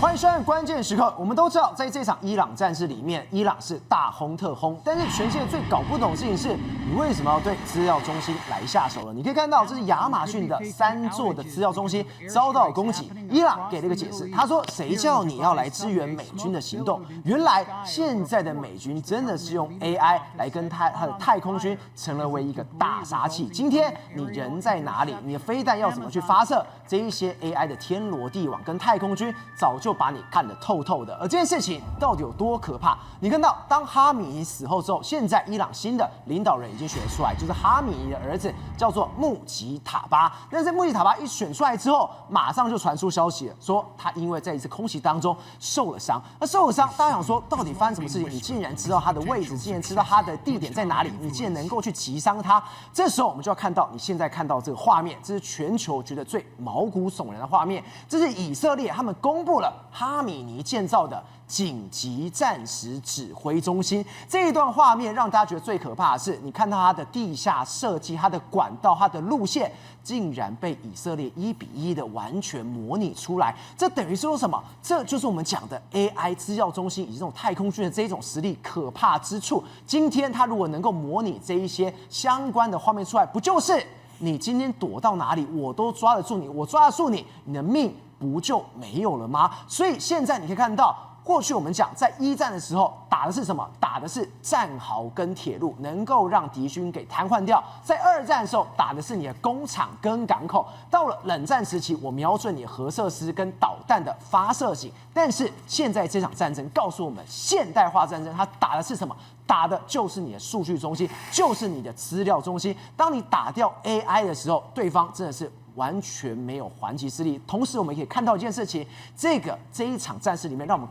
欢迎收看关键时刻。我们都知道，在这场伊朗战事里面，伊朗是大轰特轰，但是全世界最搞不懂的事情是，你为什么要对资料中心来下手了？你可以看到，这是亚马逊的3座的资料中心遭到攻击。伊朗给了一个解释，他说：“谁叫你要来支援美军的行动？原来现在的美军真的是用 AI 来跟他的太空军成了为一个大杀器。今天你人在哪里？你的飞弹要怎么去发射？这一些 AI 的天罗地网跟太空军早就把你看得透透的。而这件事情到底有多可怕？你看到，当哈米尼死后之后，现在伊朗新的领导人已经选出来，就是哈米尼的儿子，叫做穆吉塔巴。但是穆吉塔巴一选出来之后，马上就传出消息了，说他因为在一次空袭当中受了伤。那受了伤，大家想说，到底发生什么事情？你竟然知道他的位置，竟然知道他的地点在哪里，你竟然能够去击伤他。这时候我们就要看到，你现在看到这个画面，这是全球觉得最毛骨悚然的画面。这是以色列他们公布了哈米尼建造的紧急战时指挥中心。这一段画面让大家觉得最可怕的是，你看到它的地下设计、它的管道、它的路线，竟然被以色列1比1的完全模拟出来。这等于是说什么？这就是我们讲的 AI 资料中心以及这种太空军的这一种实力可怕之处。今天它如果能够模拟这一些相关的画面出来，不就是你今天躲到哪里，我都抓得住你，我抓得住你，你的命不就没有了吗？所以现在你可以看到，过去我们讲在一战的时候打的是什么？打的是战壕跟铁路，能够让敌军给瘫痪掉。在二战的时候打的是你的工厂跟港口。到了冷战时期，我瞄准你核设施跟导弹的发射井。但是现在这场战争告诉我们，现代化战争它打的是什么？打的就是你的数据中心，就是你的资料中心。当你打掉 AI 的时候，对方真的是完全没有还击之力。同时，我们可以看到一件事情，这一场战事里面，让我们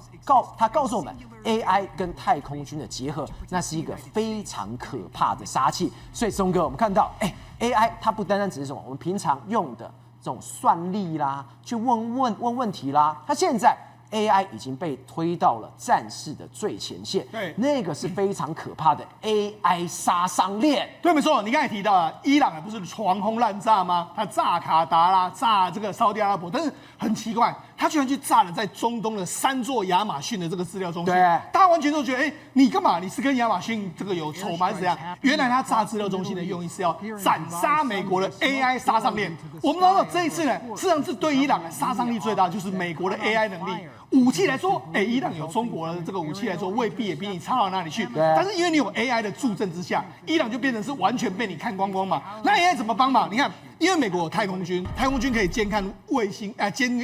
告诉我们 ，AI 跟太空军的结合，那是一个非常可怕的杀器。所以，松哥，我们看到，AI 它不单单只是什么我们平常用的这种算力啦，去问问题啦，它现在AI 已经被推到了战事的最前线，对，那个是非常可怕的 AI 杀伤链。对，没错，你刚才提到了伊朗不是狂轰滥炸吗？他炸卡达啦，炸这个沙特阿拉伯，但是很奇怪，他居然去炸了在中东的3座亚马逊的这个资料中心。对，大家完全都觉得，你干嘛？你是跟亚马逊这个有仇吗？还是怎样？原来他炸资料中心的用意是要斩杀美国的 AI 杀伤链。我们知道这一次呢，事实上是对伊朗的杀伤力最大，就是美国的 AI 能力。武器来说，伊朗有中国的这个武器来说，未必也比你差到哪里去。但是因为你有 AI 的助阵之下，伊朗就变成是完全被你看光光嘛。那 AI 怎么帮忙？你看，因为美国有太空军，太空军可以监看卫星，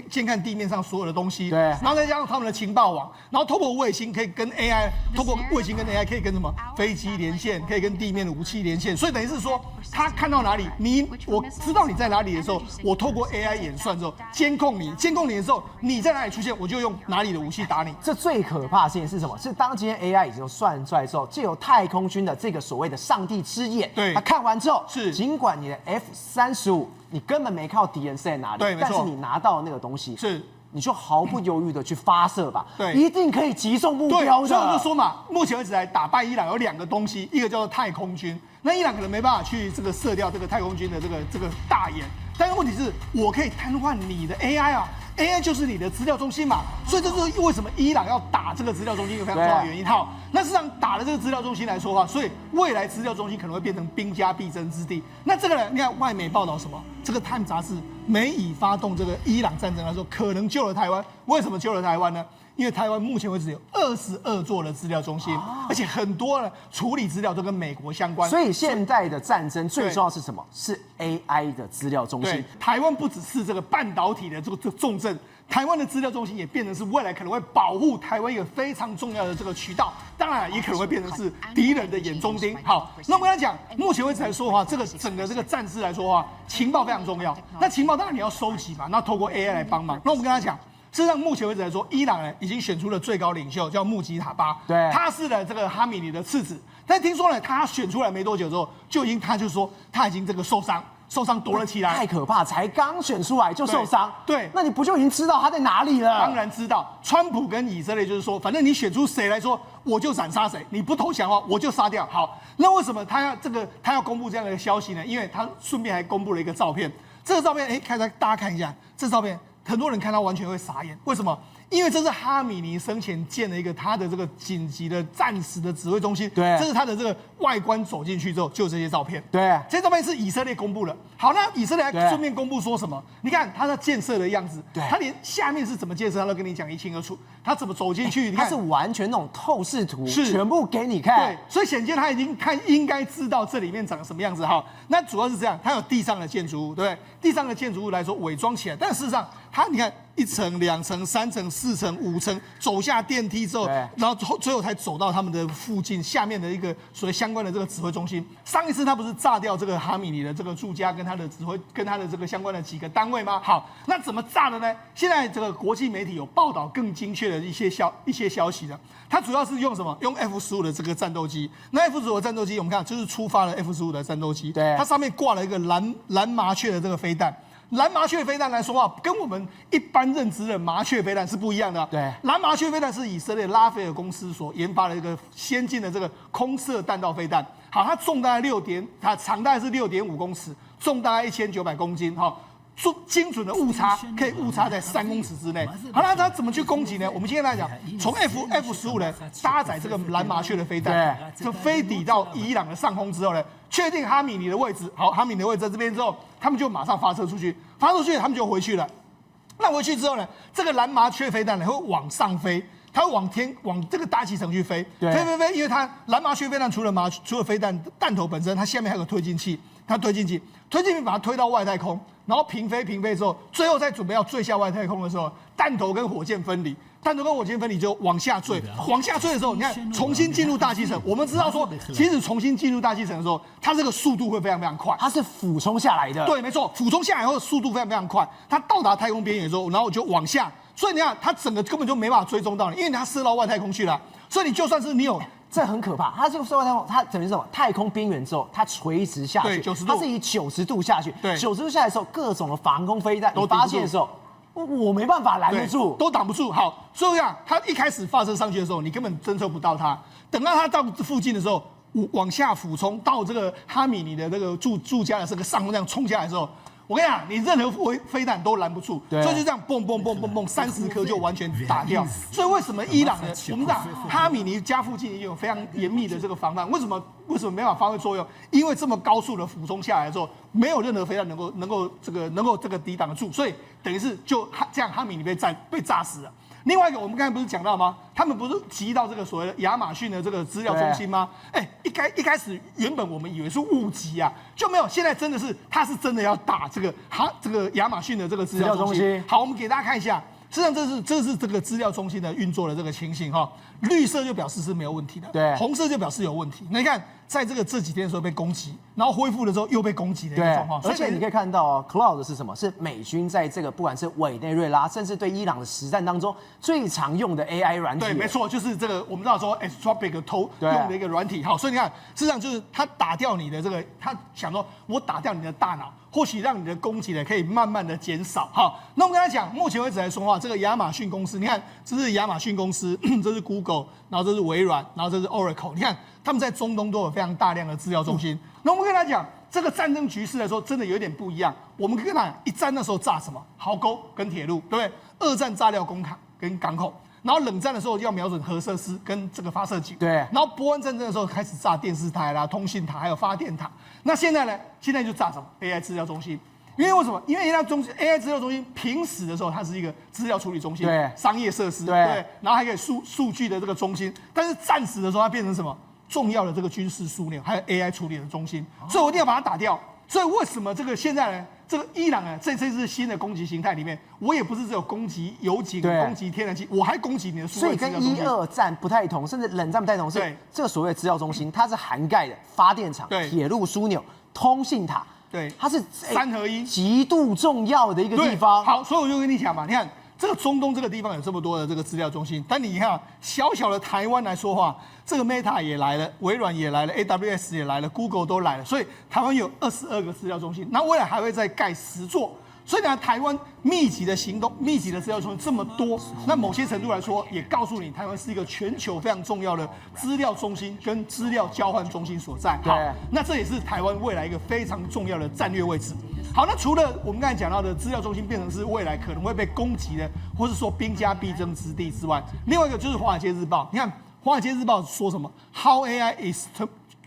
监看地面上所有的东西。对。然后再加上他们的情报网，然后透过卫星可以跟 AI， 透过卫星跟 AI 可以跟什么飞机连线，可以跟地面的武器连线。所以等于是说，他看到哪里，我知道你在哪里的时候，我透过 AI 演算之后监控你的时候，你在哪里出现，我就用哪里的武器打你。这最可怕的事情是什么？是当今天 AI 已经算出来之后，借由太空军的这个所谓的上帝之眼，对，他看完之后，是尽管你的 F-35，你根本没看到敌人是在哪里，对，但是你拿到那个东西，是。你就毫不犹豫的去发射吧，对，一定可以击中目标的。所以我就说嘛，目前为止来打败伊朗有2个东西，一个叫做太空军，那伊朗可能没办法去这个射掉这个太空军的这个大眼，但是问题是我可以瘫痪你的 AI 啊。AI 就是你的资料中心嘛，所以这是为什么伊朗要打这个资料中心一个非常重要的原因。好，那事实上打了这个资料中心来说的话，所以未来资料中心可能会变成兵家必争之地。那这个呢，你看外媒报道什么？这个《Time》杂志美以发动这个伊朗战争来说，可能救了台湾。为什么救了台湾呢？因为台湾目前为止有22座的资料中心，而且很多呢处理资料都跟美国相关。所以现代的战争最重要是什么？是 AI 的资料中心。台湾不只是这个半导体的这个重镇，台湾的资料中心也变成是未来可能会保护台湾一个非常重要的这个渠道，当然也可能会变成是敌人的眼中钉。好，那我们刚才讲，目前为止来说的话，这个整个这个战事来说的话，情报非常重要。那情报当然你要收集嘛，那透过 AI 来帮忙。那我们跟他讲。事实上，目前为止来说，伊朗呢已经选出了最高领袖，叫穆吉塔巴。对，他是呢这个哈米尼的次子。但听说呢，他选出来没多久之后，他就说他已经这个受伤躲了起来，太可怕！才刚选出来就受伤，对，那你不就已经知道他在哪里了？当然知道，川普跟以色列就是说，反正你选出谁来说，我就斩杀谁，你不投降的话，我就杀掉。好，那为什么他要公布这样的消息呢？因为他顺便还公布了一个照片，这个照片，大家看一下，这照片。很多人看到完全会傻眼，为什么？因为这是哈米尼生前建的一个他的这个紧急的战时的指挥中心，对，这是他的这个外观走进去之后就有这些照片，对，这些照片是以色列公布的。好，那以色列还顺便公布说什么？你看他的建设的样子，对，他连下面是怎么建设，他都跟你讲一清二楚。他怎么走进去？你看，他是完全那种透视图，是全部给你看。对，所以显见他已经应该知道这里面长什么样子哈。那主要是这样，它有地上的建筑物，对不对？地上的建筑物来说伪装起来，但事实上它你看1层、2层、3层、4层、5层，走下电梯之后，然后最后才走到他们的附近下面的一个所谓相关的这个指挥中心。上一次他不是炸掉这个哈米尼的这个住家跟他的指挥跟他的这个相关的几个单位吗？好，那怎么炸的呢？现在这个国际媒体有报道更精确的一些消息的。它主要是用什么？用 F-15的这个战斗机。那 F-15的战斗机，我们看就是出发了 F-15的战斗机，对，它上面挂了一个蓝麻雀的这个飞弹。蓝麻雀飞弹来说话，跟我们一般认知的麻雀飞弹是不一样的。对，蓝麻雀飞弹是以色列拉斐尔公司所研发的一个先进的这个空射弹道飞弹。好，它重大概它长大概是6.5公尺，重大概1900公斤。哈。精准的误差可以误差在3公尺之内。好，那它怎么去攻击呢？我们现在来讲，从 F-15呢搭载这个蓝麻雀的飞弹，就飞抵到伊朗的上空之后呢，确定哈米尼的位置。好，哈米尼的位置在这边之后，他们就马上发射出去，他们就回去了。那回去之后呢，这个蓝麻雀飞弹呢会往上飞。它会往这个大气层去飞，飞，因为它蓝麻雀飞弹除了飞弹弹头本身，它下面还有个推进器，它推进器把它推到外太空，然后平飞之后，最后再准备要坠下外太空的时候，弹头跟火箭分离就往下坠，往下坠的时候，你看重新进入大气层，我们知道说，其实重新进入大气层的时候，它这个速度会非常非常快，它是俯冲下来的，对，没错，俯冲下来后速度非常非常快，它到达太空边缘之后，然后就往下。所以你看，它整个根本就没办法追踪到你，因为它射到外太空去了。所以你就算是你有，这很可怕。它这个射外太空，它等于是什么？太空边缘之后，它垂直下去，对，90度，它是以90度下去。对，90度下来的时候，各种的防空飞弹，你发现的时候，我没办法拦得住，都挡不住。好，所以这样，它一开始发射上去的时候，你根本侦测不到它。等到它到附近的时候，往下俯冲到这个哈米尼的这个住家的这个上空这样冲下来的时候。我跟你讲，你任何飞弹都拦不住，所以就这样蹦30颗就完全打掉。所以为什么伊朗呢？我们讲哈米尼家附近也有非常严密的这个防范，为什么没法发挥作用？因为这么高速的俯冲下来的时候，没有任何飞弹能够抵挡得住，所以等于是就这样哈米尼被炸死了。另外一个，我们刚才不是讲到吗？他们不是集到这个所谓的亚马逊的这个资料中心吗？一开始原本我们以为是误集啊，就没有。现在真的是，他是真的要打这个亚马逊的这个资料中心。好，我们给大家看一下。实际上，这是这个资料中心的运作的这个情形哈。绿色就表示是没有问题的，对，红色就表示有问题。那你看，在这几天的时候被攻击，然后恢复的时候又被攻击的一个状况。而且你可以看到 ，Cloud 是什么？是美军在这个不管是委内瑞拉，甚至对伊朗的实战当中最常用的 AI 软体。对，没错，就是这个我们知道说 Anthropic 用的一个软体。好，所以你看，事实上就是他打掉你的这个，他想说我打掉你的大脑。或许让你的攻击呢可以慢慢的减少。好，那我们跟他讲，目前为止来说的话，这个亚马逊公司，你看，这是亚马逊公司，这是 Google， 然后这是微软，然后这是 Oracle， 你看他们在中东都有非常大量的资料中心。那我们跟他讲，这个战争局势来说，真的有点不一样。我们跟他讲，一战那时候炸什么？壕沟跟铁路，对不对？二战炸掉工厂跟港口。然后冷战的时候要瞄准核设施跟这个发射井，对。然后波湾战争的时候开始炸电视台啦、通信塔，还有发电塔。那现在呢？现在就炸什么 AI 资料中心？因为为什么？因为 AI 资料中心平时的时候它是一个资料处理中心，对，商业设施，对，然后还可以数据的这个中心。但是战时的时候它变成什么？重要的这个军事枢纽，还有 AI 处理的中心。所以我一定要把它打掉。所以为什么这个现在呢？这个伊朗啊，这次新的攻击形态里面，我也不是只有攻击油井、攻击天然气，我还攻击你的数位资料中心。所以跟1、2战不太同，甚至冷战不太同，是这个所谓的资料中心，它是涵盖的发电厂、铁路枢纽、通信塔，对，它是3合1，极度重要的一个地方。好，所以我就跟你讲嘛，你看。这个中东这个地方有这么多的这个资料中心，但你看小小的台湾来说话，这个 Meta 也来了，微软也来了 ，AWS 也来了 ，Google 都来了，所以台湾有22个资料中心，那未来还会再盖10座。所以呢，台湾密集的资料中心这么多，那某些程度来说，也告诉你台湾是一个全球非常重要的资料中心跟资料交换中心所在。好，那这也是台湾未来一个非常重要的战略位置。好。好，那除了我们刚才讲到的资料中心变成是未来可能会被攻击的，或是说兵家必争之地之外，另外一个就是《华尔街日报》。你看《华尔街日报》说什么 ？How AI is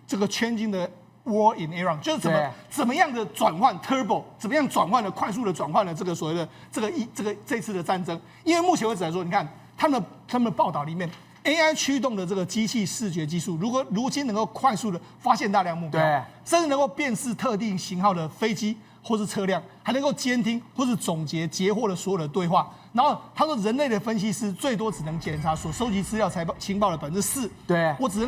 这个 changing the war in Iran， 就是怎么样的转换 turbo， 怎么样转换的快速的转换了这个所谓的这次的战争。因为目前为止来说，你看他们的报道里面 ，AI 驱动的这个机器视觉技术，如今能够快速的发现大量目标，甚至能够辨识特定型号的飞机或是车辆，还能够监听或是总结截获的所有的对话。然后他说，人类的分析师最多只能检查所收集资料情报的4%。对，我只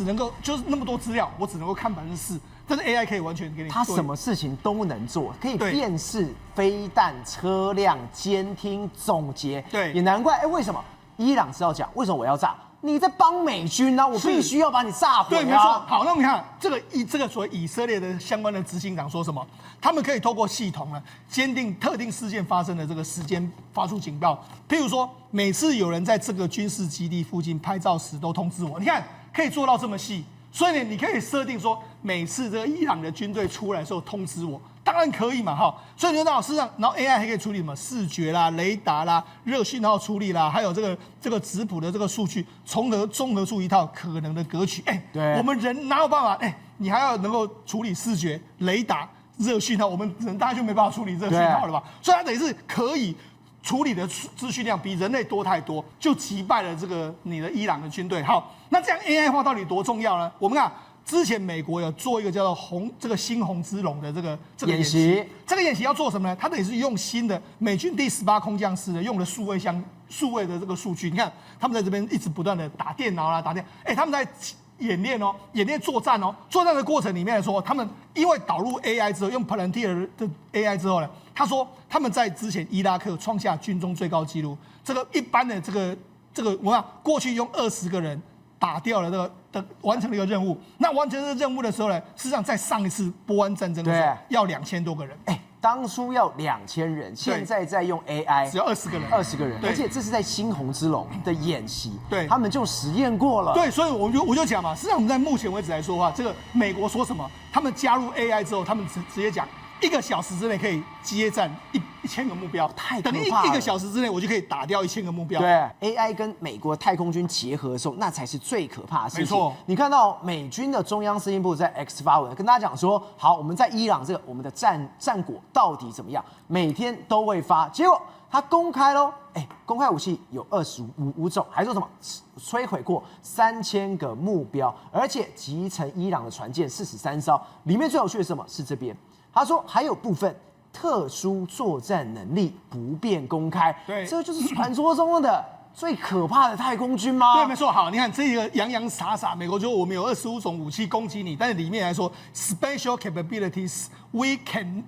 能够就是那么多资料，我只能够看4%。但是 AI 可以完全给你，它什么事情都能做，可以辨识飞弹、车辆、监听、总结。对，也难怪，为什么伊朗是要讲？为什么我要炸？你在帮美军呢、啊，我必须要把你炸毁啊！对，没错。好，那我们看这个所谓以色列的相关的执行长说什么？他们可以透过系统呢，坚定特定事件发生的这个时间，发出警报。譬如说，每次有人在这个军事基地附近拍照时，都通知我。你看，可以做到这么细。所以呢，你可以设定说，每次这个伊朗的军队出来的时候通知我，当然可以嘛，哈。所以你就知道，事实上，然后 AI 还可以处理什么视觉啦、雷达啦、热讯号处理啦，还有这个质谱的这个数据，综合出一套可能的歌曲。对，我们人哪有办法？你还要能够处理视觉、雷达、热讯号，我们人大概就没办法处理热讯号了吧？所以它等于是可以处理的资讯量比人类多太多，就击败了你的伊朗的军队。好，那这样 AI 化到底多重要呢？我们看之前美国有做一个叫做猩红之龙的这个演习，这个演习要做什么呢？它等于是用新的美军第18空降师的用的数位的这个数据，你看他们在这边一直不断的打电脑啦，他们在演练作战哦，作战的过程里面来说，他们因为导入 AI 之后，用 Palantir 的 AI 之后呢，他说他们在之前伊拉克创下军中最高纪录，这个一般的这个我看过去用20个人打掉了完成了一个任务，那完成这个任务的时候呢，事实上在上一次波湾战争的时候要2000多个人，当初要2000人，现在在用 AI 只要20个人，20个人，而且这是在猩红之龙的演习，对，他们就实验过了，对，所以我就讲嘛，实际上我们在目前为止来说的话，这个美国说什么，他们加入 AI 之后，他们直接讲1个小时之内可以接战1000个目标，太可怕了，等于1个小时之内我就可以打掉1000个目标。对 ，AI 跟美国太空军结合的时候，那才是最可怕的事情。没错，你看到美军的中央司令部在 X 发文跟大家讲说，好，我们在伊朗我们的战果到底怎么样？每天都会发，结果他公开喽，公开武器有25种，还说什么摧毁过3000个目标，而且集成伊朗的船舰43艘，里面最有趣的是什么？是这边。他说还有部分特殊作战能力不便公开，对，这就是传说中的最可怕的太空军吗？对，没错。好，你看这个洋洋洒洒，美国就我们有25种武器攻击你，但是里面来说 ，special capabilities we can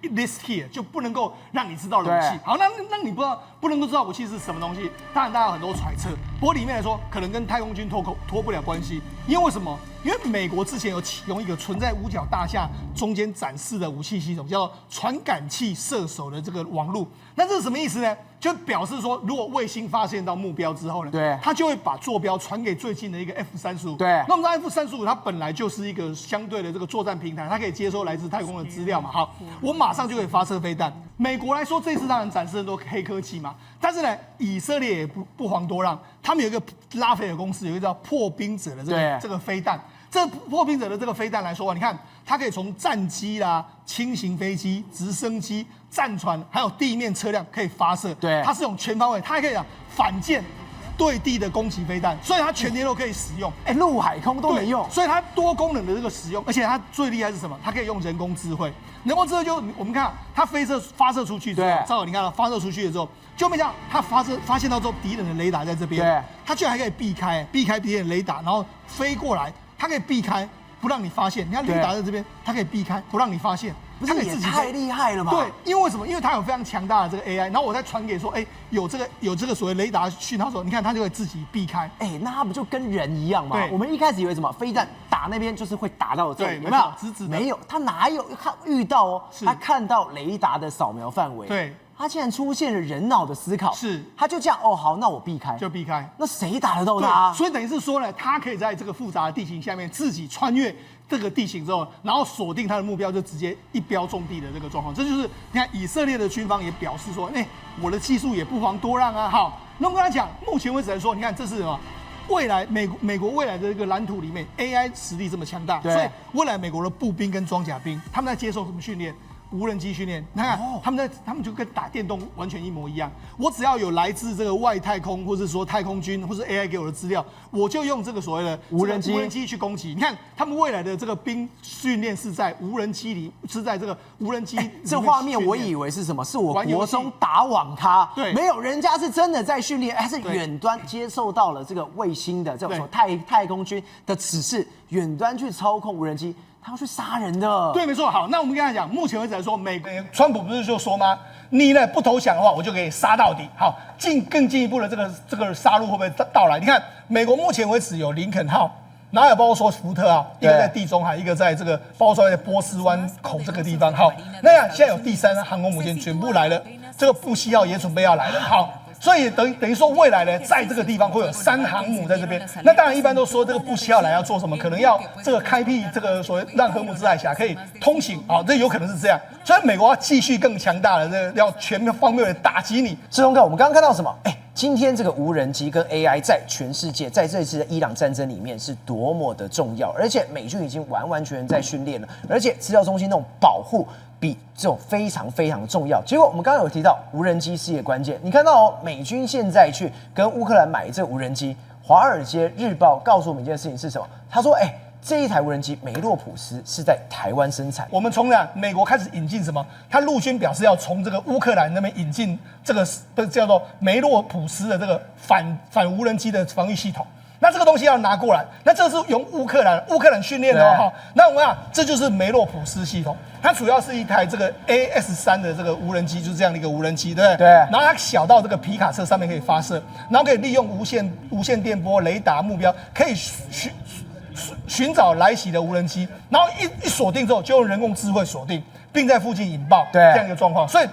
list here 就不能够让你知道的武器。好，那你不能够知道武器是什么东西，当然大家有很多揣测。不过里面来说，可能跟太空军脱不了关系，因为什么？因为美国之前有启用一个存在五角大厦中间展示的武器系统，叫做传感器射手的这个网路。那这是什么意思呢？就表示说，如果卫星发现到目标之后呢，对，它就会把坐标传给最近的一个 F-35。对，那我们知道 F-35它本来就是一个相对的这个作战平台，它可以接收来自太空的资料嘛。好，我马上就可以发射飞弹。美国来说，这次当然展示很多黑科技嘛，但是呢，以色列也不遑多让，他们有一个拉斐尔公司有一个叫破冰者的这个飞弹。这破冰者的这个飞弹来说啊，你看它可以从战机啦、轻型飞机、直升机、战船，还有地面车辆可以发射。对，它是用全方位，它还可以反舰对地的攻击飞弹，所以它全天都可以使用。陆海空都能用。所以它多功能的这个使用，而且它最厉害是什么？它可以用人工智慧。人工智慧就我们看它发射出去之后，正好你看到发射出去的时候，就没想到它发现到之后敌人的雷达在这边，它居然还可以避开敌人的雷达，然后飞过来。它可以避开，不让你发现。你看雷达在这边，它可以避开，不让你发现。不是也太厉害了吧？对，因为为什么？因为它有非常强大的这个 AI，然后我再传给说，有这个所谓雷达讯号的时候，你看它就会自己避开。那它不就跟人一样吗？对，我们一开始以为什么飞弹打那边就是会打到这里，有没有？直直的。没有，它哪有？它遇到它看到雷达的扫描范围。对。它竟然出现了人脑的思考，是，它就这样哦，好，那我避开，就避开。那谁打得到它？所以等于是说呢，它可以在这个复杂的地形下面自己穿越这个地形之后，然后锁定它的目标，就直接一标中地的这个状况。这就是你看以色列的军方也表示说，我的技术也不遑多让啊。好，那我们跟他讲，目前为止来说，你看这是什么？未来美国未来的这个蓝图里面 ，AI 实力这么强大，所以未来美国的步兵跟装甲兵，他们在接受什么训练？无人机训练，你看他们就跟打电动完全一模一样。我只要有来自这个外太空，或者说太空军，或是 AI 给我的资料，我就用这个所谓的无人机去攻击。你看他们未来的这个兵训练是在无人机里，是在这个无人机。这画面我以为是什么？是我国中打网咖，对，没有，人家是真的在训练，还是远端接受到了这个卫星的这种太空军的指示，远端去操控无人机。他要去杀人的，对，没错。好，那我们跟他讲，目前为止来说，川普不是就说吗？你呢不投降的话，我就可以杀到底。好，更进一步的这个杀戮会不会到来？你看，美国目前为止有林肯号，然后也包括说福特号，一个在地中海，一个在这个包括说在波斯湾口这个地方。好，那样现在有第3航空母舰全部来了，这个布希号也准备要来了。好。所以等于说未来呢，在这个地方会有3航母在这边。那当然一般都说这个布希号来要做什么，可能要这个开辟这个所谓让荷姆兹海峡可以通行啊，这有可能是这样。所以美国要继续更强大的，这个要全方面的打击你。志忠哥，我们刚刚看到什么？今天这个无人机跟 AI 在全世界，在这次的伊朗战争里面是多么的重要，而且美军已经完全在训练了，而且资料中心那种保护比这种非常重要。结果我们刚刚有提到无人机是一个关键，你看到美军现在去跟乌克兰买这个无人机，《华尔街日报》告诉我们一件事情是什么？他说，这一台无人机梅洛普斯是在台湾生产。我们从美国开始引进什么？他陆军表示要从这个乌克兰那边引进这个叫做梅洛普斯的这个反无人机的防御系统。那这个东西要拿过来，那这是用乌克兰训练的哈。那我们讲，这就是梅洛普斯系统，它主要是一台这个 AS3的这个无人机，就是这样的一个无人机，对不对？对。然后它小到这个皮卡车上面可以发射，然后可以利用无线电波雷达目标，可以寻找来袭的无人机，然后一锁定之后，就用人工智慧锁定，并在附近引爆这样一个状况。所以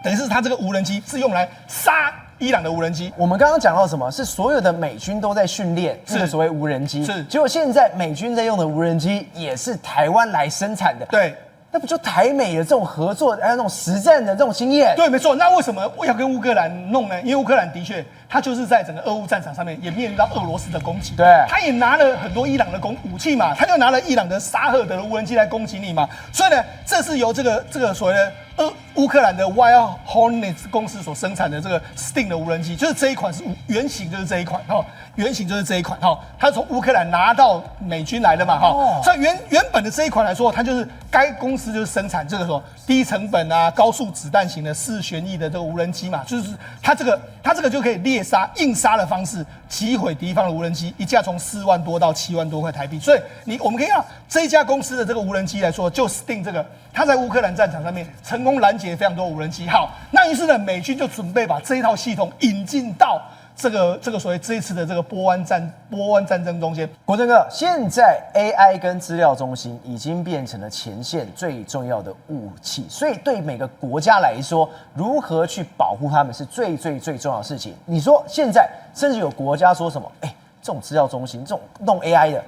等于是它这个无人机是用来杀伊朗的无人机。我们刚刚讲到什么？是所有的美军都在训练这个所谓无人机，是。结果现在美军在用的无人机也是台湾来生产的，对。那不就台美的这种合作，还有那种实战的这种经验？对，没错。那为什么要跟乌克兰弄呢？因为乌克兰的确，它就是在整个俄乌战场上面也面临到俄罗斯的攻击。对，他也拿了很多伊朗的武器嘛，他就拿了伊朗的沙赫德的无人机来攻击你嘛。所以呢，这是由这个所谓的乌克兰的 Wild Hornets 公司所生产的这个 Sting 的无人机，就是这一款是原型，就是这一款哈，原型就是这一款哈，它从乌克兰拿到美军来的嘛哈，所以原本的这一款来说，它就是该公司就是生产这个什么低成本啊、高速子弹型的4旋翼的这个无人机嘛，就是它这个就可以猎杀、硬杀的方式击毁敌方的无人机，一架从4万多到7万多块台币，所以我们可以看到这一家公司的这个无人机来说，就 Sting 这个，它在乌克兰战场上面成功拦截非常多无人机。好，那于是呢，美军就准备把这一套系统引进到这个所谓这一次的这个波湾战争中间。国正哥，现在 AI 跟资料中心已经变成了前线最重要的武器，所以对每个国家来说，如何去保护他们是最重要的事情。你说现在甚至有国家说什么，这种资料中心，这种弄 AI 的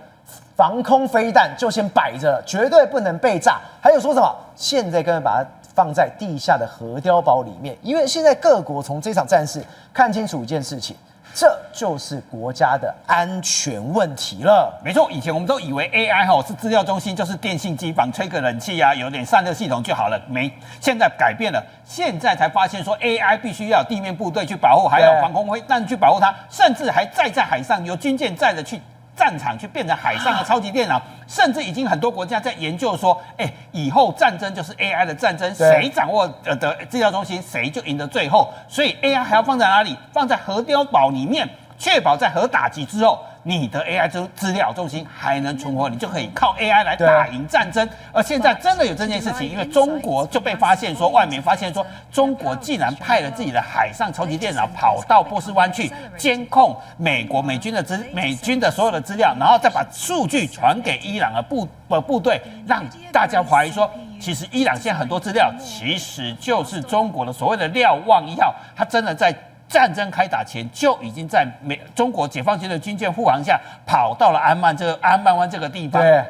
防空飞弹就先摆着了，绝对不能被炸。还有说什么，现在根本把它放在地下的核碉堡里面，因为现在各国从这场战事看清楚一件事情，这就是国家的安全问题了。没错，以前我们都以为 AI 是资料中心，就是电信机房吹个冷气啊，有点散热系统就好了。现在改变了，现在才发现说 AI 必须要有地面部队去保护，还有防空飞弹去保护它，甚至还在海上由军舰载着去战场去变成海上的超级电脑，甚至已经很多国家在研究说，以后战争就是 AI 的战争，谁掌握的资料中心，谁就赢得最后。所以 AI 还要放在哪里？放在核碉堡里面，确保在核打击之后，你的 AI 资料中心还能存活，你就可以靠 AI 来打赢战争。而现在真的有这件事情，因为中国就被发现说，外媒发现说，中国竟然派了自己的海上超级电脑跑到波斯湾去监控美军的所有的资料，然后再把数据传给伊朗的部队，让大家怀疑说，其实伊朗现在很多资料其实就是中国的所谓的瞭望1号，它真的在战争开打前就已经在中国解放军的军舰护航下跑到了安曼湾这个地方。对。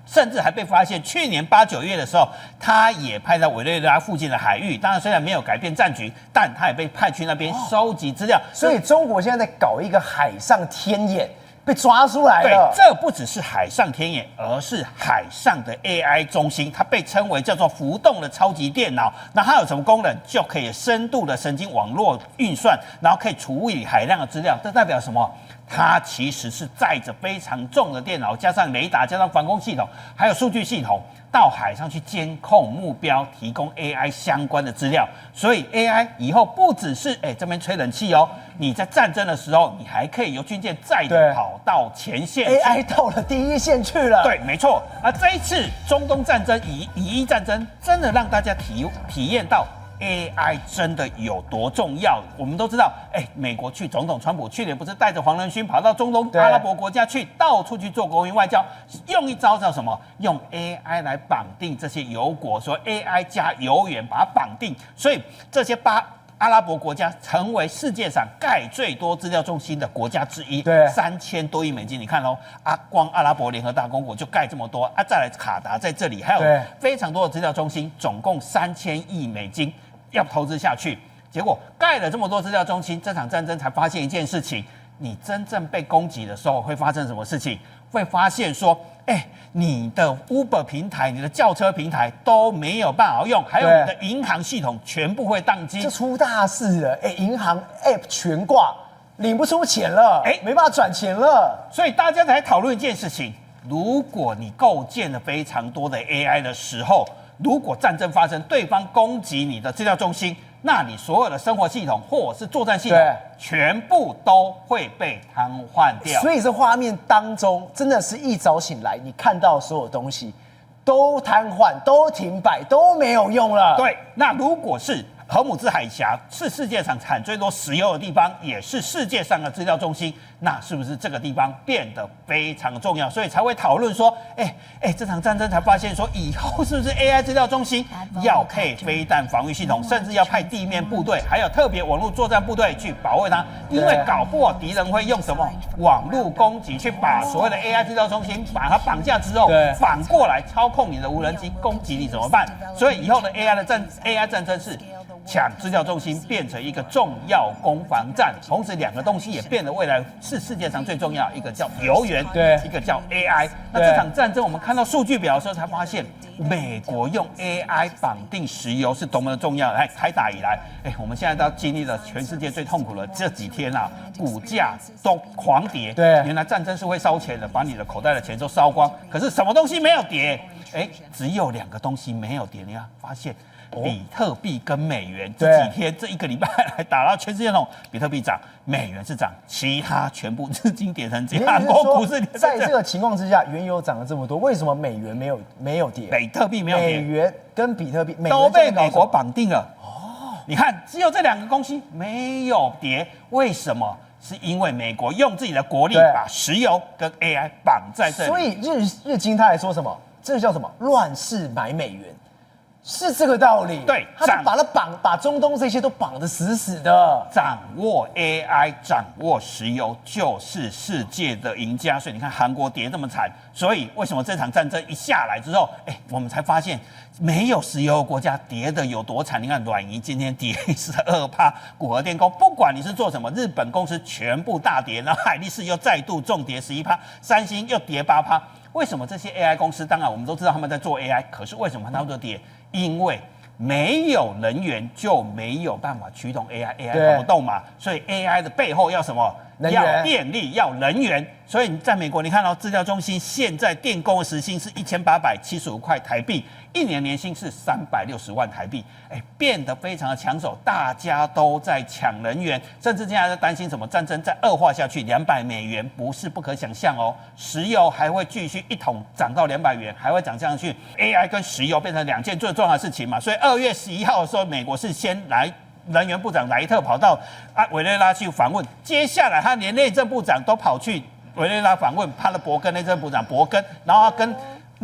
甚至还被发现，去年8、9月的时候，他也派在委内瑞拉附近的海域。当然，虽然没有改变战局，但他也被派去那边收集资料。所以中国现在在搞一个海上天眼，被抓出来对，了。这不只是海上天眼，而是海上的 AI 中心，它被称为叫做浮动的超级电脑。那它有什么功能？就可以深度的神经网络运算，然后可以处理海量的资料。这代表什么？它其实是载着非常重的电脑，加上雷达，加上防空系统，还有数据系统，到海上去监控目标，提供 AI 相关的资料。所以 AI 以后不只是这边吹冷气哦，你在战争的时候，你还可以由军舰载着跑到前线 ，AI 到了第一线去了。对，没错。而这一次中东战争、以伊战争，真的让大家体验到。AI 真的有多重要？我们都知道，美国总统川普去年不是带着黄仁勋跑到中东阿拉伯国家去，到处去做国民外交，用一招叫什么？用 AI 来绑定这些油国，说 AI 加油源把它绑定，所以这些阿拉伯国家成为世界上盖最多资料中心的国家之一，对，3000多亿美金。你看喽，光阿拉伯联合大公国就盖这么多再来卡达在这里，还有非常多的资料中心，总共3000亿美金。要投资下去，结果盖了这么多资料中心，这场战争才发现一件事情：你真正被攻击的时候会发生什么事情？会发现说，你的 Uber 平台、你的轿车平台都没有办法用，还有你的银行系统全部会宕机，这出大事了！银行 App 全挂，领不出钱了，没办法转钱了。所以大家才讨论一件事情：如果你构建了非常多的 AI 的时候，如果战争发生，对方攻击你的资料中心，那你所有的生活系统或者是作战系统，全部都会被瘫痪掉。所以这画面当中，真的是一早醒来，你看到所有东西都瘫痪、都停摆、都没有用了。对，那如果是荷姆兹海峡是世界上产最多石油的地方，也是世界上的资料中心，那是不是这个地方变得非常重要？所以才会讨论说，这场战争才发现说，以后是不是 AI 资料中心要配飞弹防御系统，甚至要派地面部队，还有特别网络作战部队去保卫它，因为搞不好敌人会用什么网络攻击去把所谓的 AI 资料中心把它绑架之后，反过来操控你的无人机攻击你怎么办？所以以后的 AI 战争是。抢资料中心变成一个重要攻防战，同时两个东西也变得未来是世界上最重要，一个叫油源，一个叫 AI。那这场战争我们看到数据表的时候才发现，美国用 AI 绑定石油是多么的重要。来，开打以来，我们现在都经历了全世界最痛苦的这几天啊，股价都狂跌。对，原来战争是会烧钱的，把你的口袋的钱都烧光。可是什么东西没有跌？只有2个东西没有跌。你看，发现。比特币跟美元这几天这1个礼拜来打到全世界那种，比特币涨，美元是涨，其他全部资金跌成这样。韩国股市在这个情况之下，原油涨了这么多，为什么美元没有跌？比特币没有跌，美元跟比特币都被美国绑定了。你看，只有这2个东西没有跌，为什么？是因为美国用自己的国力把石油跟 AI 绑在这里。所以日经他还说什么？这个叫什么？乱世买美元。是这个道理，对，他就把中东这些都绑得死死的。掌握 AI， 掌握石油就是世界的赢家。所以你看韩国跌这么惨，所以为什么这场战争一下来之后，我们才发现没有石油的国家跌得有多惨？你看软银今天跌12%，古河电工不管你是做什么，日本公司全部大跌，然后海力士又再度重跌11%，三星又跌8%。为什么这些 AI 公司？当然我们都知道他们在做 AI， 可是为什么他们都跌？因为没有能源就没有办法驱动 AI 跑不动嘛，所以 AI 的背后要什么？要电力，要能源。所以你在美国，你看到资料中心现在电工的时薪是1875块台币，1年年薪是360万台币，变得非常的抢手，大家都在抢能源，甚至现在在担心什么战争再恶化下去，$200不是不可想象哦。石油还会继续一桶涨到$200，还会涨上去。AI 跟石油变成2件最重要的事情嘛，所以2月11号的时候，美国是先来。能源部长莱特跑到委内瑞拉去访问，接下来他连内政部长都跑去委内瑞拉访问他的伯根内政部长伯根，然后跟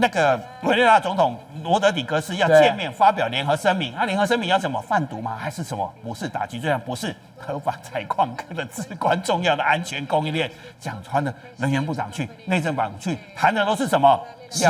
那个委内瑞拉总统罗德里格斯要见面发表联合声明，他联合声明要什么？贩毒吗？还是什么？不是打击罪犯，不是合法采矿的至关重要的安全供应链。讲穿了，能源部长去，内政部长去，谈的都是什么？石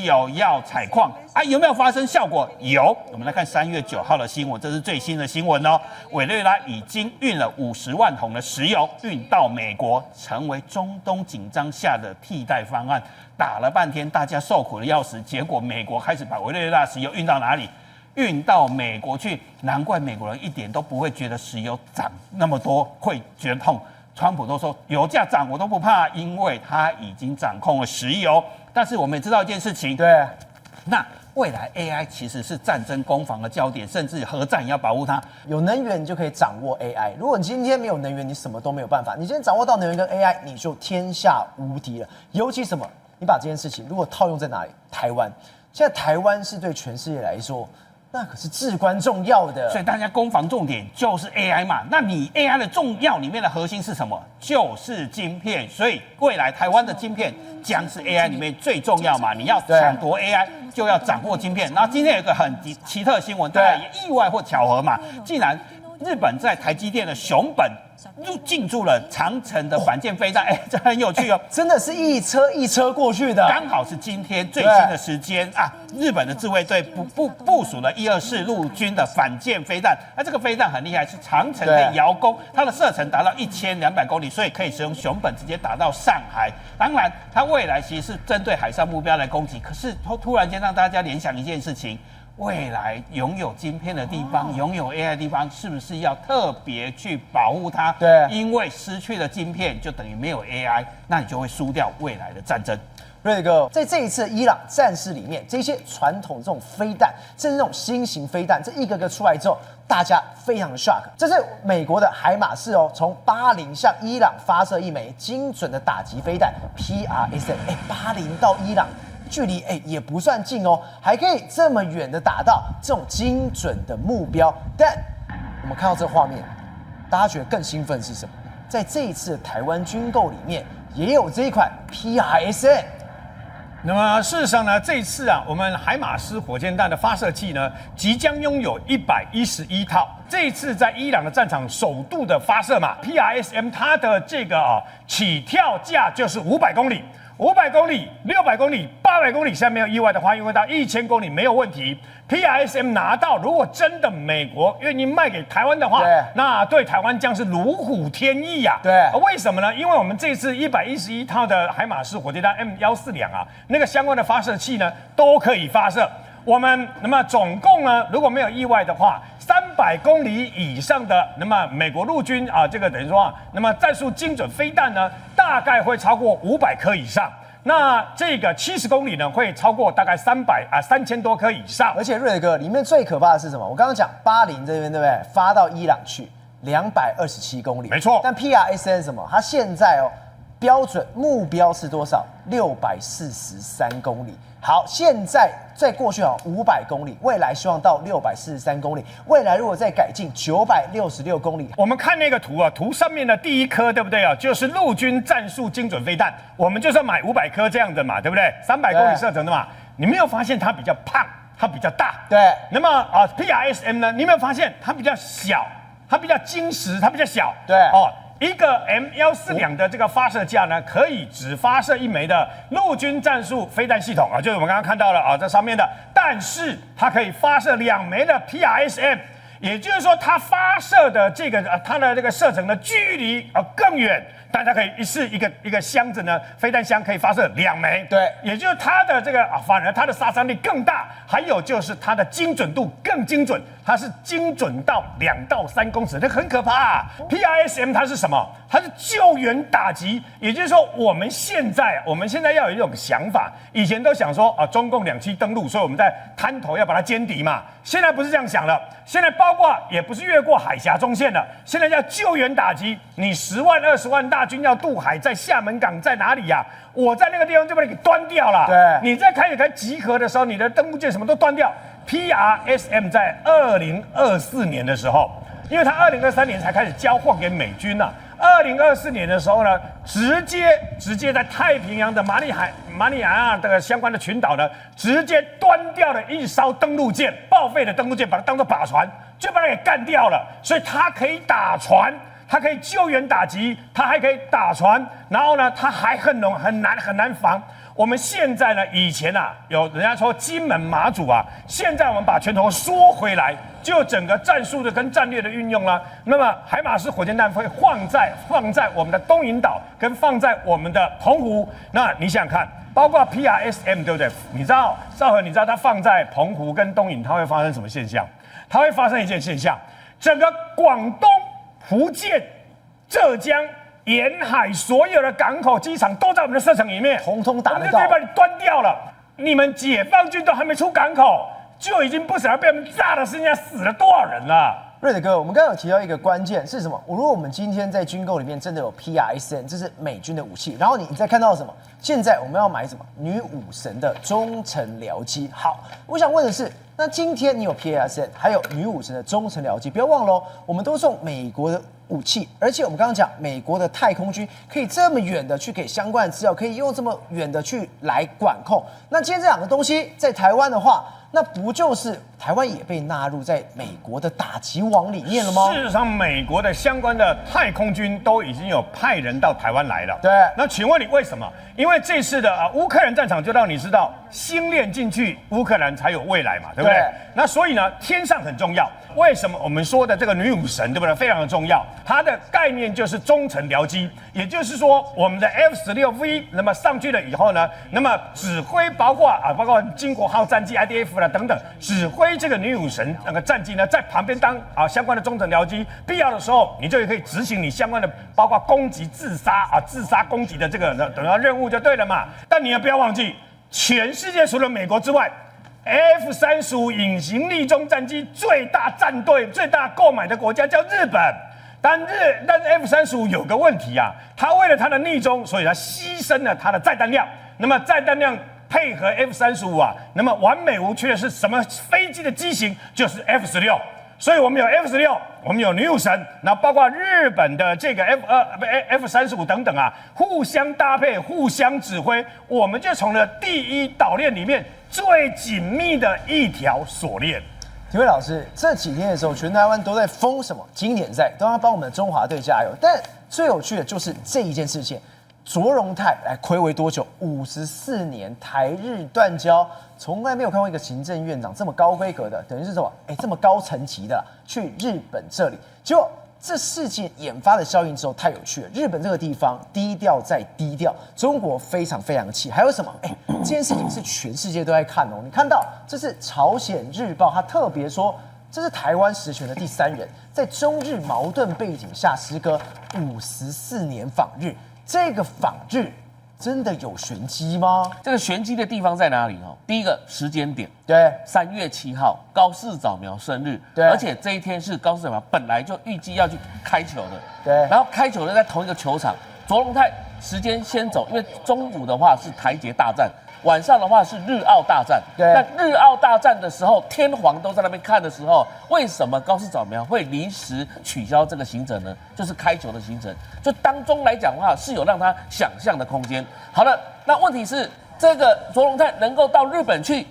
油要采矿啊？有没有发生效果？有。我们来看3月9号的新闻，这是最新的新闻哦。委内瑞拉已经运了50万桶的石油运到美国，成为中东紧张下的替代方案。打了半天，大家受苦的要死，结果美国开始把委内瑞拉石油运到哪里？运到美国去。难怪美国人一点都不会觉得石油涨那么多会觉得痛。川普都说油价涨我都不怕，因为他已经掌控了石油。但是我们也知道一件事情，对，那未来 AI 其实是战争攻防的焦点，甚至核战也要保护它。有能源你就可以掌握 AI。如果你今天没有能源，你什么都没有办法。你今天掌握到能源跟 AI， 你就天下无敌了。尤其什么？你把这件事情如果套用在哪里？台湾，现在台湾是对全世界来说，那可是至关重要的。所以大家攻防重点就是 AI 嘛。那你 AI 的重要里面的核心是什么？就是晶片。所以未来台湾的晶片将是 AI 里面最重要嘛。你要抢夺 AI， 就要掌握晶片。然后今天有一个很奇特的新闻，大家也意外或巧合嘛，竟然日本在台积电的熊本进驻了长程的反舰飞弹，这很有趣哦，真的是一车一车过去的，刚好是今天最新的时间啊！日本的自卫队部署了124陆军的反舰飞弹，那这个飞弹很厉害，是长程可以遥攻，它的射程达到1200公里，所以可以使用熊本直接打到上海。当然，它未来其实是针对海上目标来攻击，可是突然间让大家联想一件事情。未来拥有晶片的地方，拥有 AI 的地方，是不是要特别去保护它？对，因为失去了晶片，就等于没有 AI， 那你就会输掉未来的战争。瑞哥，在这一次伊朗战事里面，这些传统这种飞弹，甚至这种新型飞弹，这一个个出来之后，大家非常的 shock。这是美国的海马式哦，从巴林向伊朗发射一枚精准的打击飞弹 PRSM，巴林到伊朗。距离也不算近哦，还可以这么远的打到这种精准的目标。但我们看到这画面，大家觉得更兴奋是什么？在这一次的台湾军购里面，也有这一款 PRSM。那么事实上呢，这一次啊，我们海马斯火箭弹的发射器呢，即将拥有111套。这一次在伊朗的战场首度的发射嘛 ，PRSM 它的这个起跳价就是500公里。500公里、600公里、800公里，现在没有意外的话，因为到1000公里没有问题。PRSM 拿到，如果真的美国愿意卖给台湾的话，那对台湾将是如虎添翼呀。对，为什么呢？因为我们这次111套的海马式火箭弹 M142啊，那个相关的发射器呢都可以发射。我们那么总共呢，如果没有意外的话，300公里以上的那么美国陆军啊，这个等于说啊，那么战术精准飞弹呢，大概会超过500颗以上。那这个70公里呢，会超过大概3000多颗以上。而且瑞哥，里面最可怕的是什么？我刚刚讲巴林这边对不对？发到伊朗去227公里，没错。但 PRSM 什么？它现在标准目标是多少？643公里。好，现在再过去500公里，未来希望到643公里，未来如果再改进966公里。我们看那个图啊，图上面的第一颗对不对啊？就是陆军战术精准飞弹，我们就是要买500颗这样的嘛，对不对？300公里射程的嘛。你没有发现它比较胖，它比较大？对。那么PRSM 呢？你有没有发现它比较小，它比较精实，它比较小？对。一个 M142的这个发射架呢，可以只发射1枚的陆军战术飞弹系统啊，就是我们刚刚看到了啊，这上面的，但是它可以发射2枚的 PRSM， 也就是说它发射的这个它的这个射程的距离更远。大家可以一个箱子呢，飞弹箱可以发射2枚，对，也就是它的这个反而它的杀伤力更大，还有就是它的精准度更精准，它是精准到2到3公尺，这很可怕PRSM 它是什么？它是救援打击，也就是说我们现在要有一种想法，以前都想说中共2栖登陆，所以我们在滩头要把它歼敌嘛，现在不是这样想了，现在包括也不是越过海峡中线了，现在叫救援打击，你10万20万大军要渡海，在厦门港在哪里呀？我在那个地方就把你给端掉了。对，你在开集合的时候，你的登陆舰什么都端掉。PRSM 在2024年的时候，因为它2023年才开始交换给美军呐2024年的时候呢，直接在太平洋的马里亚纳这个相关的群岛呢，直接端掉了一艘登陆舰，报废的登陆舰，把它当作靶船，就把它给干掉了。所以它可以打船，它可以救援打击，它还可以打船，然后呢，它还很难防。我们现在呢，以前啊，有人家说金门马祖啊，现在我们把拳头缩回来，就整个战术的跟战略的运用啦。那么海马斯火箭弹会放在我们的东引岛，跟放在我们的澎湖。那你想想看，包括 PRSM 对不对？你知道兆和，你知道它放在澎湖跟东引，它会发生什么现象？它会发生一件现象，整个广东、福建、浙江。沿海所有的港口、机场都在我们的射程里面，统统打得到，我们就可以把你端掉了。你们解放军都还没出港口，就已经不少被我们炸了，剩下死了多少人了？瑞德哥，我们刚刚有提到一个关键是什么？如果我们今天在军购里面真的有 PRSM， 这是美军的武器，然后你再看到什么？现在我们要买什么？女武神的中程僚机。好，我想问的是，那今天你有 PRSM， 还有女武神的中程僚机，不要忘了哦，我们都是用美国的武器，而且我们刚刚讲，美国的太空军可以这么远的去给相关的资料，可以用这么远的去来管控。那今天这两个东西在台湾的话，那不就是台湾也被纳入在美国的打击网里面了吗？事实上，美国的相关的太空军都已经有派人到台湾来了。对，那请问你为什么？因为这次的乌克兰战场就让你知道，星链进去，乌克兰才有未来嘛，对不对？那所以呢，天上很重要。为什么我们说的这个女武神，对不对？非常的重要。它的概念就是中程僚机，也就是说，我们的 F-16V 那么上去了以后呢，那么指挥包括金国号战机 IDF 啦等等，指挥这个女武神那个战机呢，在旁边当相关的中程僚机，必要的时候你就可以执行你相关的包括攻击、自杀攻击的这个等到任务就对了嘛。但你也不要忘记，全世界除了美国之外。F-35隐形力中战机最大战队、最大购买的国家叫日本，但是 F-35有个问题啊，它为了它的逆中，所以它牺牲了它的载弹量。那么载弹量配合 F-35啊，那么完美无缺的是什么飞机的机型？就是 F-16。所以我们有 F-16，我们有女武神，然后包括日本的这个 F-35等等啊，互相搭配、互相指挥，我们就从了第一岛链里面最紧密的一条锁链。体育老师，这几天的时候，全台湾都在疯什么经典赛，都要帮我们的中华队加油。但最有趣的就是这一件事情，卓荣泰来睽违多久？54年台日断交，从来没有看过一个行政院长这么高规格的，等于是什么？这么高层级的去日本这里，结果这事情引发的效应之后太有趣了。日本这个地方低调再低调，中国非常非常气。还有什么？这件事情是全世界都在看哦。你看到这是朝鲜日报，他特别说。这是台湾实权的第3人，在中日矛盾背景下，时隔54年访日，这个访日真的有玄机吗？这个玄机的地方在哪里？第一个时间点，对，3月7号高市早苗生日，对，而且这一天是高市早苗本来就预计要去开球的，对，然后开球的在同一个球场，卓荣泰时间先走，因为中午的话是台捷大战。晚上的话是日澳大战，对。那日澳大战的时候，天皇都在那边看的时候，为什么高市早苗会临时取消这个行程呢？就是开球的行程，就当中来讲的话，是有让他想象的空间。好了，那问题是这个卓荣泰能够到日本去，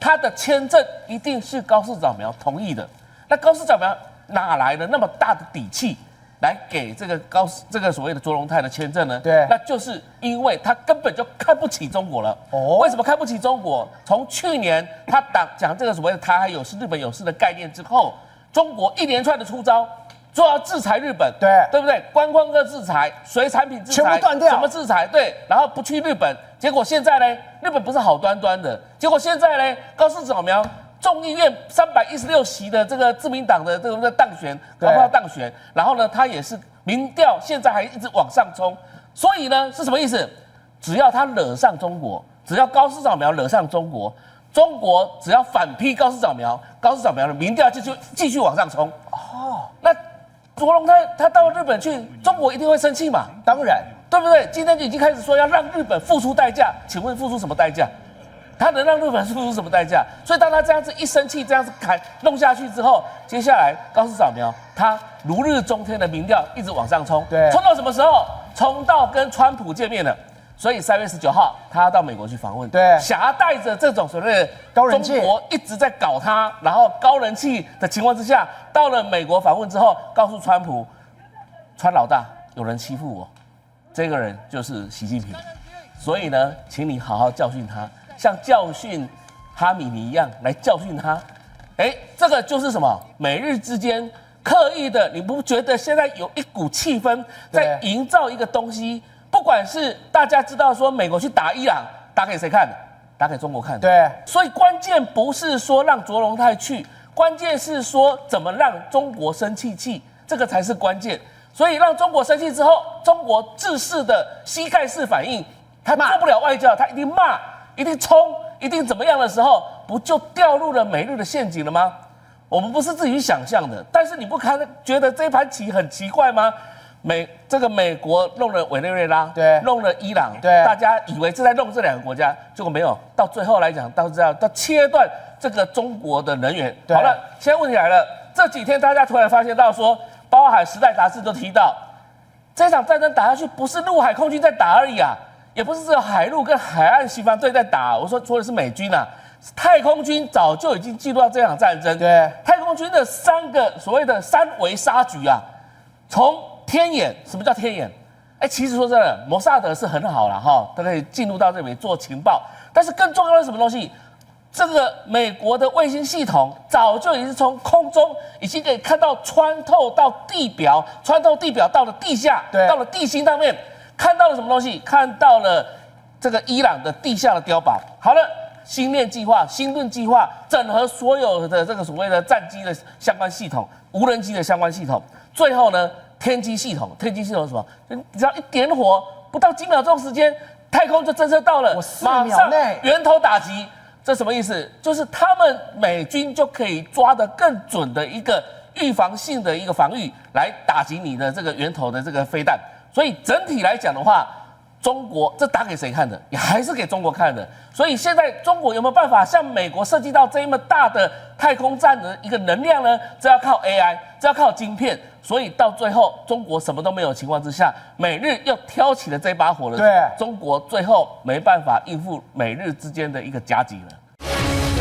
他的签证一定是高市早苗同意的。那高市早苗哪来的那么大的底气？来给这个所谓的卓荣泰的签证呢？对，那就是因为他根本就看不起中国了。为什么看不起中国？从去年他讲这个所谓的台海有事、日本有事的概念之后，中国一连串的出招，说要制裁日本，对不对？观光客制裁、水产品制裁，全部断掉，什么制裁？对，然后不去日本，结果现在呢，日本不是好端端的，结果现在呢，高市早苗。众议院316席的这个自民党的这个当选，高票当选，然后呢，他也是民调现在还一直往上冲，所以呢是什么意思？只要他惹上中国，只要高市早苗惹上中国，中国只要反批高市早苗，高市早苗的民调就继续往上冲。那卓荣泰他到日本去，中国一定会生气嘛？当然，对不对？今天就已经开始说要让日本付出代价，请问付出什么代价？他能让日本付出什么代价？所以当他这样子一生气，这样子弄下去之后，接下来高市早苗他如日中天的民调一直往上冲，对冲到什么时候？冲到跟川普见面了。所以3月19号，他要到美国去访问，对挟带着这种所谓的高人气中国一直在搞他，然后高人气的情况之下，到了美国访问之后，告诉川普，川老大有人欺负我，这个人就是习近平，所以呢，请你好好教训他，像教训哈米尼一样来教训他。这个就是什么？美日之间刻意的，你不觉得现在有一股气氛在营造一个东西？不管是大家知道说美国去打伊朗，打给谁看的？打给中国看的。对，所以关键不是说让卓荣泰去，关键是说怎么让中国生气，这个才是关键。所以让中国生气之后，中国制式的膝盖式反应，他做不了外交，他一定骂，一定冲，一定怎么样的时候，不就掉入了美日的陷阱了吗？我们不是自己想象的，但是你不觉得这盘棋很奇怪吗？美国弄了委内瑞拉，对，弄了伊朗，对，大家以为是在弄这两个国家，结果没有。到最后来讲，到切断这个中国的能源。好了，现在问题来了，这几天大家突然发现到说，包含《时代》杂志都提到，这场战争打下去不是陆海空军在打而已啊，也不是只有海陆跟海岸巡防队在打。我说的是美军啊，太空军早就已经进入到这场战争。对，太空军的3个所谓的3维杀局啊，从天眼，什么叫天眼？其实说真的，摩萨德是很好了哈，它可以进入到这里做情报。但是更重要的是什么东西？这个美国的卫星系统早就已经从空中已经可以看到穿透到地表，穿透地表到了地下，到了地心上面，看到了什么东西？看到了这个伊朗的地下的碉堡。好了，星链计划、星盾计划，整合所有的这个所谓的战机的相关系统、无人机的相关系统，最后呢？天基系统是什么？你只要一点火，不到几秒钟时间，太空就侦测到了，马上源头打击。这什么意思？就是他们美军就可以抓得更准的一个预防性的一个防御，来打击你的这个源头的这个飞弹。所以整体来讲的话，中国这打给谁看的？也还是给中国看的。所以现在中国有没有办法向美国设计到这么大的太空站的一个能量呢？这要靠 AI， 这要靠晶片。所以到最后，中国什么都没有的情况之下，美日又挑起了这把火了。对，中国最后没办法应付美日之间的一个夹击了。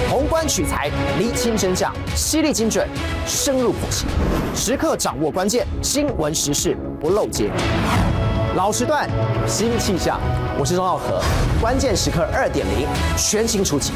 宏观取材，厘清真相，犀利精准，深入剖析，时刻掌握关键新闻时事，不漏接。老时段，新气象，我是钟耀和，关键时刻2.0，全新出击。